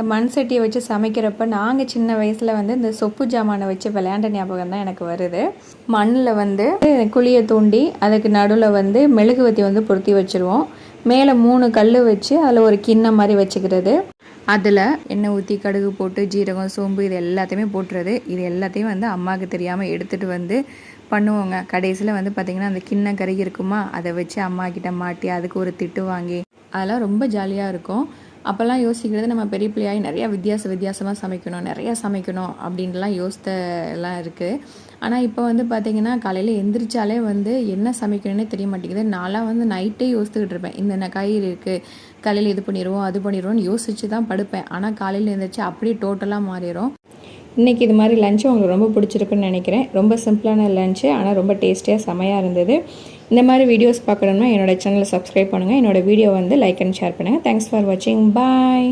மண் சட்டியை வச்சு சமைக்கிறப்ப நாங்கள் சின்ன வயசில் வந்து இந்த சொப்பு ஜாமானை வச்சு விளையாண்ட ஞாபகம் தான் எனக்கு வருது. மண்ணில் வந்து குழியை தூண்டி அதுக்கு நடுவில் வந்து மெழுகுவத்தி வந்து பொருத்தி வச்சுருவோம். மேலே 3 கல் வச்சு அதில் ஒரு கிண்ணம் மாதிரி வச்சுக்கிறது. அதில் எண்ணெய் ஊற்றி கடுகு போட்டு ஜீரகம் சோம்பு இது எல்லாத்தையுமே போட்டுறது. இது எல்லாத்தையும் வந்து அம்மாவுக்கு தெரியாமல் எடுத்துகிட்டு வந்து பண்ணுவோங்க. கடைசியில் வந்து பார்த்திங்கன்னா அந்த கிண்ணம் கருகி இருக்குமா, அதை வச்சு அம்மா கிட்ட மாட்டி அதுக்கு ஒரு திட்டு வாங்கி அதெல்லாம் ரொம்ப ஜாலியாக இருக்கும். அப்போல்லாம் யோசிக்கிறது நம்ம பெரிய பிள்ளையாகி நிறையா வித்தியாசமாக சமைக்கணும், நிறையா சமைக்கணும் அப்படின்லாம் எல்லாம் இருக்குது. ஆனால் இப்போ வந்து பார்த்திங்கன்னா காலையில் எந்திரிச்சாலே வந்து என்ன சமைக்கணுன்னே தெரிய மாட்டேங்குது. நான்லாம் வந்து நைட்டே யோசித்துக்கிட்டு இருப்பேன், இந்த காய்கறி இருக்குது, காலையில் இது பண்ணிடுவோம் அது பண்ணிடுவோம்னு யோசித்து தான் படுப்பேன். ஆனால் காலையில் எழுந்திரிச்சு அப்படியே டோட்டலாக மாறிடும். இன்றைக்கி இது மாதிரி லஞ்சு உங்களுக்கு ரொம்ப பிடிச்சிருக்குன்னு நினைக்கிறேன். ரொம்ப சிம்பிளான லஞ்சு, ஆனால் ரொம்ப டேஸ்டியாக செமையாக இருந்தது. இந்த மாதிரி வீடியோஸ் பார்க்கணுன்னா என்னோடய சேனலை சப்ஸ்கிரைப் பண்ணுங்கள். என்னோடய வீடியோ வந்து லைக் அண்ட் ஷேர் பண்ணுங்கள். தேங்க்ஸ் ஃபார் வாட்சிங். பாய்.